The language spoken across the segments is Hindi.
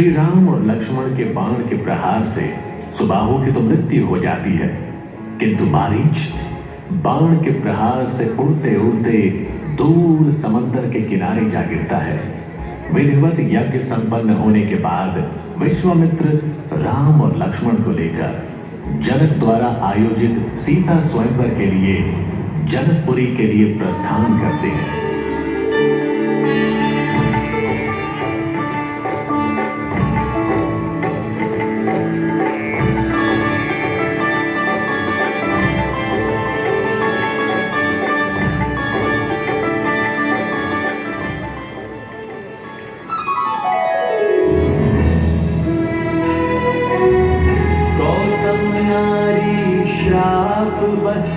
श्री राम और लक्ष्मण के बाण के प्रहार से सुबाहु की तो मृत्यु हो जाती है, किंतु मारीच बाण के प्रहार से उड़ते उड़ते दूर समंदर के किनारे जा गिरता है। विधिवत यज्ञ संपन्न होने के बाद विश्वामित्र राम और लक्ष्मण को लेकर जनक द्वारा आयोजित सीता स्वयंवर के लिए जनकपुरी के लिए प्रस्थान करते हैं। बस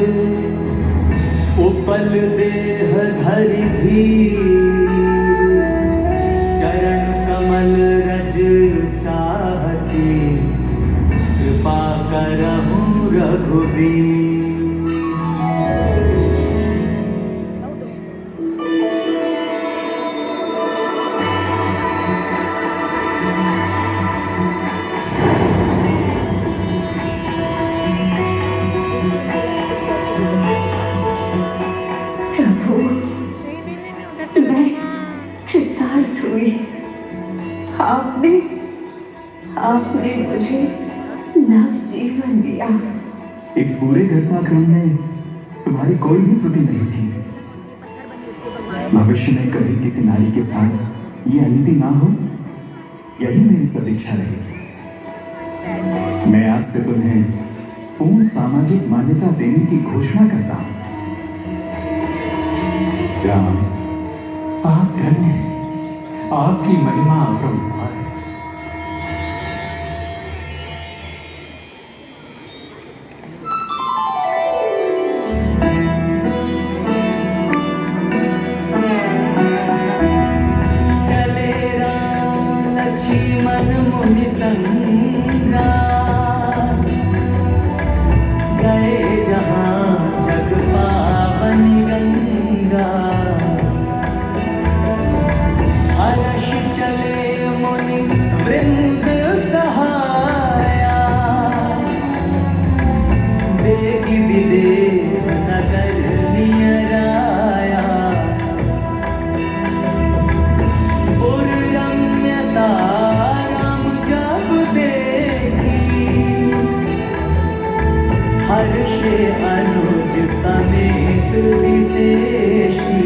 उपल देह धरि धीर, चरण कमल रज चाहती, कृपा करहु रघुबीर। आपने मुझे नव जीवन दिया। इस पूरे घटनाक्रम में तुम्हारी कोई भी त्रुटि नहीं थी। भविष्य में कभी किसी नारी के साथ ये अनीति ना हो, यही मेरी सदिच्छा रहेगी। मैं आज से तुम्हें पूर्ण सामाजिक मान्यता देने की घोषणा करता हूं। राम, आप धन्य हैं, आपकी महिमा अपरंपार है। गए जहां जग पावन गंगा, हर्ष चले मुनि वृंद सहाया, देवी विदेह नगर नियराया, उर रम्यता हर्षे अनुज समेत विशेषी।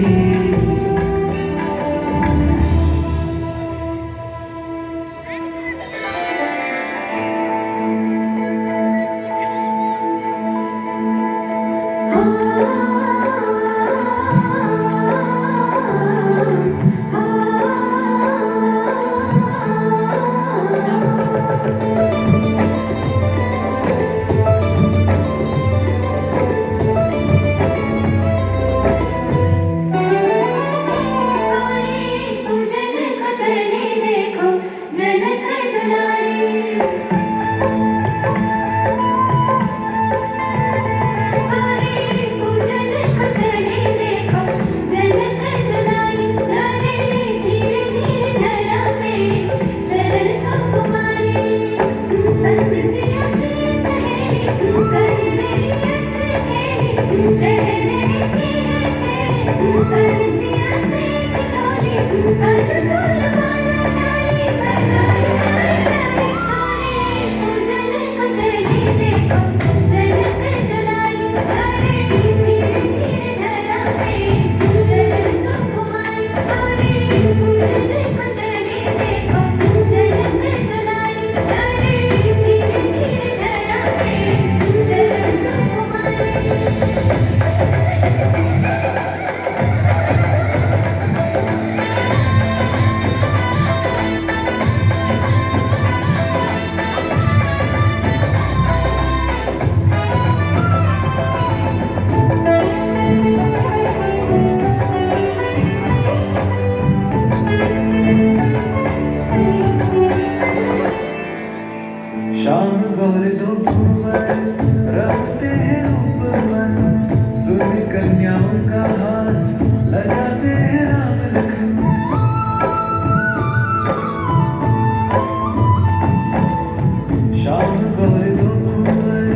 श्याम गौर दो कुंवर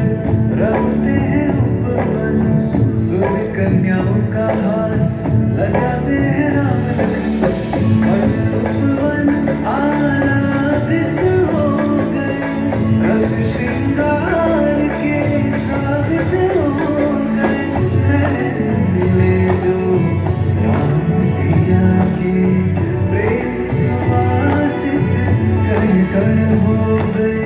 रमते हैं उपवन सुन कन्याओं का हास लजाते हैं राम लखन उपवन आराधित हो गए रस श्रृंगार के श्रावित हो गए मिले जो राम सिया के प्रेम सुवासित कण कण हो गए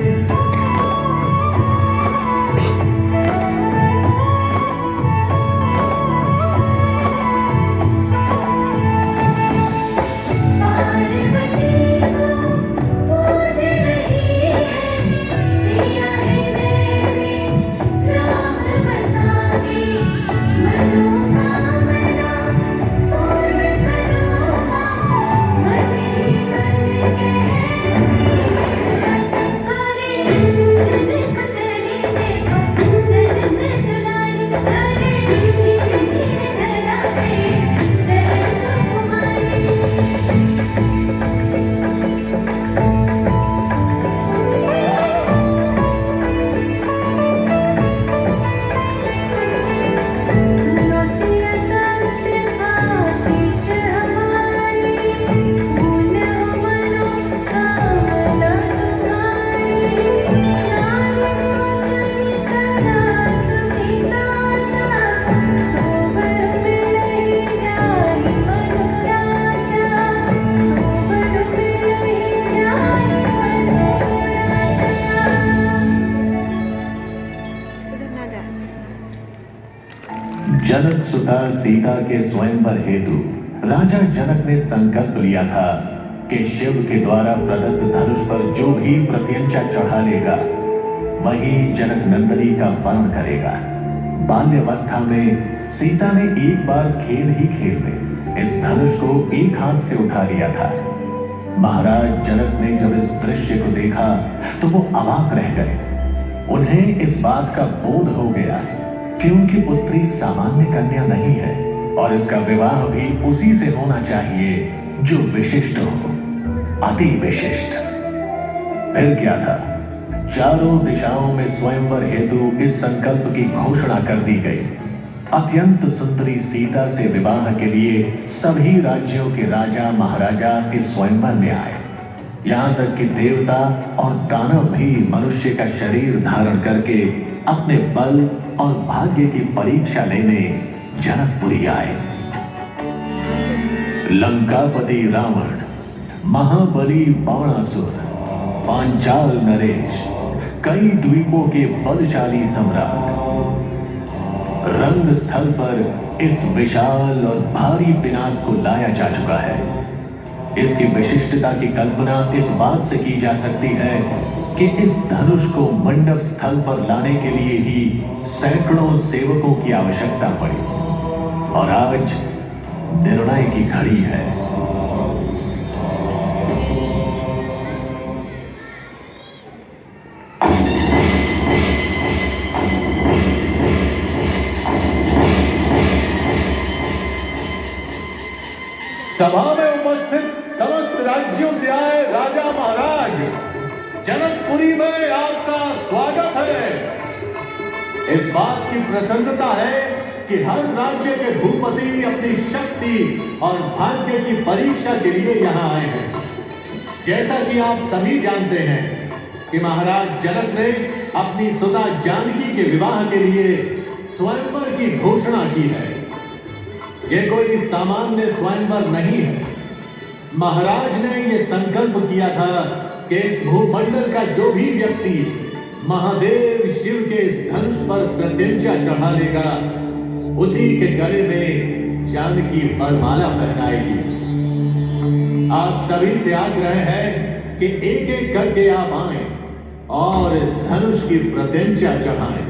जनक सुता सीता के स्वयंवर हेतु राजा जनक ने संकल्प लिया था कि शिव के द्वारा प्रदत्त धनुष पर जो भी प्रत्यंचा चढ़ा लेगा वही जनक नंदनी का वर्ण करेगा। बाल्यावस्था में सीता ने एक बार खेल ही खेल में इस धनुष को एक हाथ से उठा लिया था। महाराज जनक ने जब इस दृश्य को देखा तो वो अवाक रह गए। उन्हें इस बात का बोध हो गया कि उनकी पुत्री सामान्य कन्या नहीं है और इसका विवाह भी उसी से होना चाहिए जो विशिष्ट हो, अति विशिष्ट। फिर क्या था, चारों दिशाओं में स्वयंवर हेतु इस संकल्प की घोषणा कर दी गई। अत्यंत सुंदरी सीता से विवाह के लिए सभी राज्यों के राजा महाराजा इस स्वयंवर में आए। यहाँ तक कि देवता और दानव भी मनुष्य का शरीर धारण करके अपने बल और भाग्य की परीक्षा लेने जनकपुरी आए। लंकापति रावण, महाबली बाणासुर, पांचाल नरेश, कई द्वीपों के बलशाली सम्राट, रंग स्थल पर इस विशाल और भारी पिनाक को लाया जा चुका है। इसकी विशिष्टता की कल्पना इस बात से की जा सकती है कि इस धनुष को मंडप स्थल पर लाने के लिए ही सैकड़ों सेवकों की आवश्यकता पड़ी और आज निर्णय की घड़ी है। सभा में उपस्थित समस्त राज्यों से आए राजा महाराज, जनकपुरी में आपका स्वागत है। इस बात की प्रसन्नता है कि हर राज्य के भूपति अपनी शक्ति और भाग्य की परीक्षा के लिए यहाँ आए हैं। जैसा कि आप सभी जानते हैं कि महाराज जनक ने अपनी सुता जानकी के विवाह के लिए स्वयंवर की घोषणा की है। यह कोई सामान्य स्वयंवर नहीं है। महाराज ने यह संकल्प किया था कि इस भूमंडल का जो भी व्यक्ति महादेव शिव के इस धनुष पर प्रत्यंचा चढ़ा लेगा उसी के गले में चांद की वरमाला पहनाएगी। आप सभी से आग्रह है कि एक एक करके आप आए और इस धनुष की प्रत्यंचा चढ़ाएं।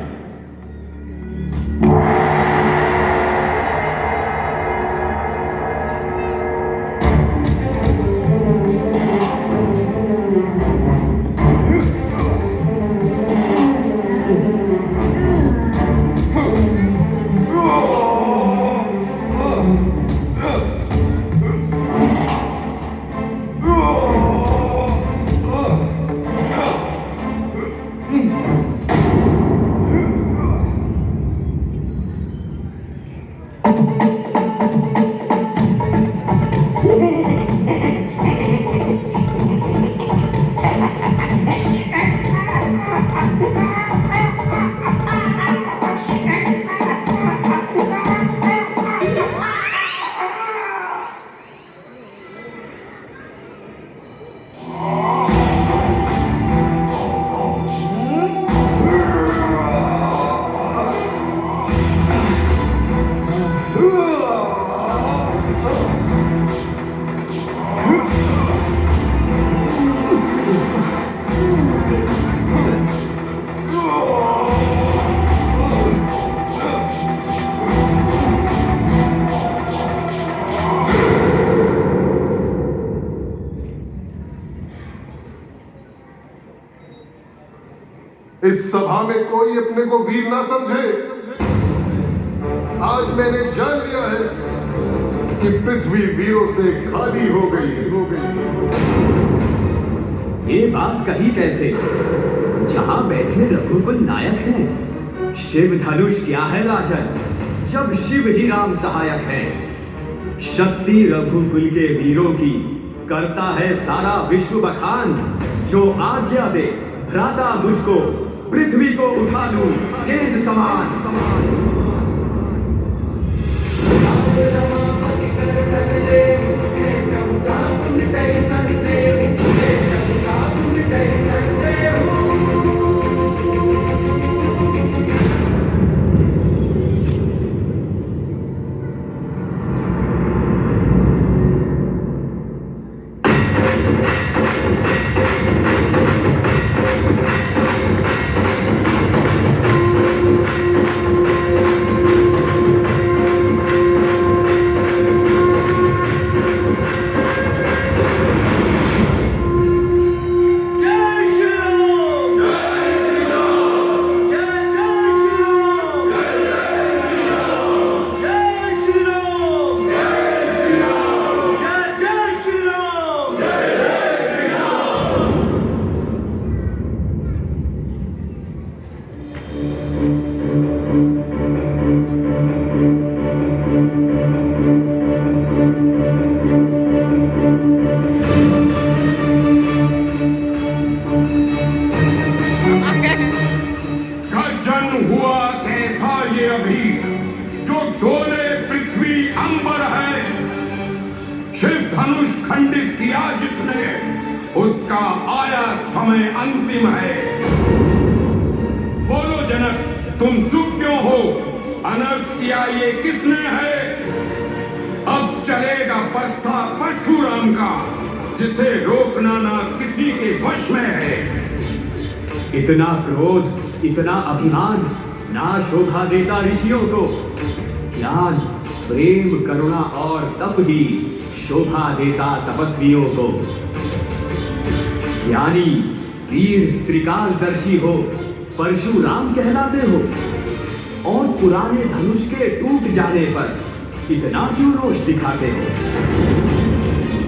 इस सभा में कोई अपने को वीर ना समझे। आज मैंने जान लिया है कि पृथ्वी वीरों से खाली हो गई। ये बात कही कैसे? जहां बैठे रघुकुल नायक हैं। शिव धनुष क्या है राजन, जब शिव ही राम सहायक है। शक्ति रघुकुल के वीरों की करता है सारा विश्व बखान। जो आज्ञा दे भ्राता मुझको, पृथ्वी को उठा लूं गेंद समान। खंडित किया जिसने, उसका आया समय अंतिम है। बोलो जनक, तुम चुप क्यों हो? अनर्थ किया ये किसने है? अब चलेगा बरसा परशुराम का, जिसे रोकना ना किसी के वश में है। इतना क्रोध, इतना अभिमान ना शोभा देता ऋषियों को। ज्ञान, प्रेम, करुणा और तप ही शोभा देता तपस्वियों को। ज्ञानी, वीर, त्रिकालदर्शी हो, परशुराम कहलाते हो, और पुराने धनुष के टूट जाने पर इतना क्यों रोष दिखाते हो?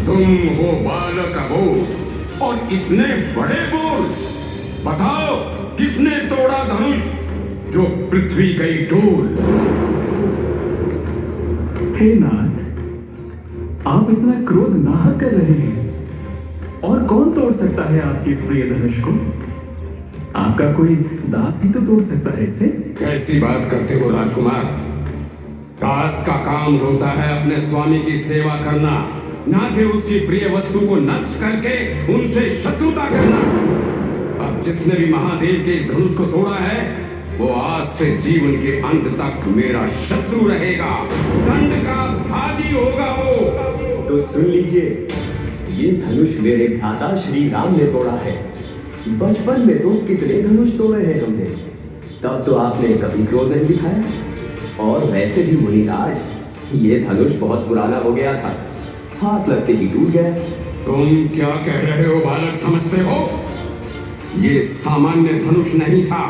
तुम हो बालक अबोध और इतने बड़े बोल। बताओ, किसने तोड़ा धनुष जो पृथ्वी गई डोल? हे नाथ, आप इतना क्रोध नाहक कर रहे हैं। और कौन तोड़ सकता है आपके इस प्रिय धनुष को? आपका कोई दास ही तो तोड़ सकता है इसे। कैसी बात करते हो राजकुमार? दास का काम होता है अपने स्वामी की सेवा करना, ना कि उसकी प्रिय वस्तु को नष्ट करके उनसे शत्रुता करना। अब जिसने भी महादेव के इस धनुष को तोड़ा है, वो आज से जीवन के अंत तक मेरा शत्रु रहेगा, दंड का भागी होगा वो। तो सुन लीजिए, ये धनुष मेरे भ्राता श्री राम ने तोड़ा है। बचपन में तो कितने धनुष तोड़े हैं हमने, तब तो आपने कभी क्रोध नहीं दिखाया। और वैसे भी मुनिराज, ये धनुष बहुत पुराना हो गया था, हाथ लगते ही टूट गया। तुम क्या कह रहे हो बालक, समझते हो? ये सामान्य धनुष नहीं था।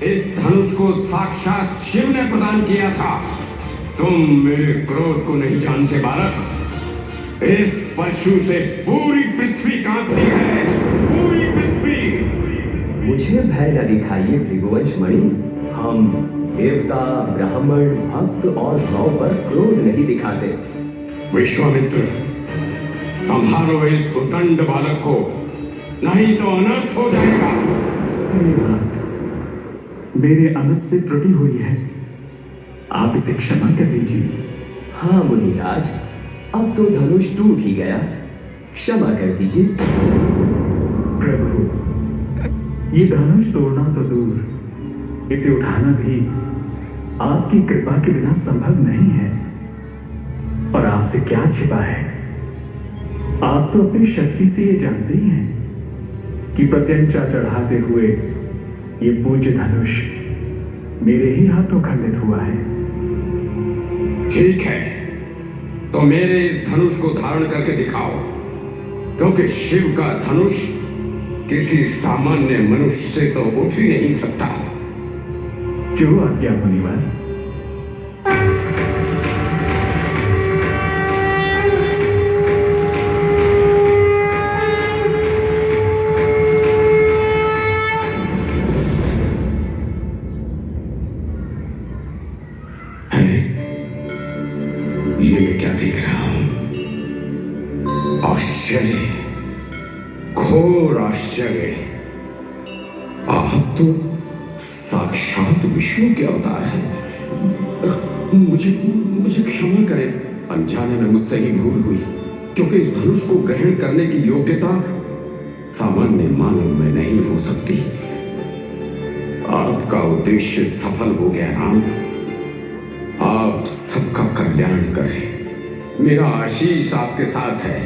इस धनुष को साक्षात शिव ने प्रदान किया था। तुम मेरे क्रोध को नहीं जानते बालक। इस परशु से पूरी पृथ्वी कांपती है, पूरी पृथ्वी। मुझे भय न दिखाइए भृगुवंश मणि। हम देवता, ब्राह्मण, भक्त और गौ पर क्रोध नहीं दिखाते। विश्वामित्र, संभालो इस उदंड बालक को, नहीं तो अनर्थ हो जाएगा। हे नाथ, मेरे अनुज से त्रुटि हुई है, आप इसे क्षमा कर दीजिए। हाँ मुनिराज, अब तो धनुष टूट ही गया, क्षमा कर दीजिए। प्रभु, ये धनुष तोड़ना तो दूर, इसे उठाना भी आपकी कृपा के बिना संभव नहीं है। और आपसे क्या छिपा है, आप तो अपनी शक्ति से ये जानते ही हैं कि प्रत्यंचा चढ़ाते हुए ये पूज्य धनुष मेरे ही हाथों खंडित हुआ है। ठीक है, तो मेरे इस धनुष को धारण करके दिखाओ, क्योंकि शिव का धनुष किसी सामान्य मनुष्य से तो उठ ही नहीं सकता। जो आज्ञा मुनिवर। ये मैं क्या देख रहा हूं? आश्चर्य, घोर आश्चर्य। आप तो साक्षात विष्णु के अवतार हैं। मुझे क्षमा करें, अनजाने में मुझसे ही भूल हुई, क्योंकि इस धनुष को ग्रहण करने की योग्यता सामान्य मानव में नहीं हो सकती। आपका उद्देश्य सफल हो गया राम। आप सबका कल्याण करें। मेरा आशीष आपके साथ है।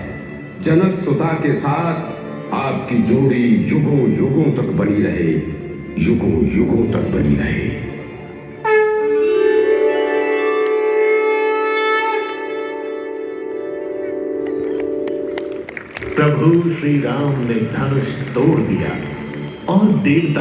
जनक सुता के साथ आपकी जोड़ी युगों युगों तक बनी रहे, युगों युगों तक बनी रहे। प्रभु श्री राम ने धनुष तोड़ दिया और देवता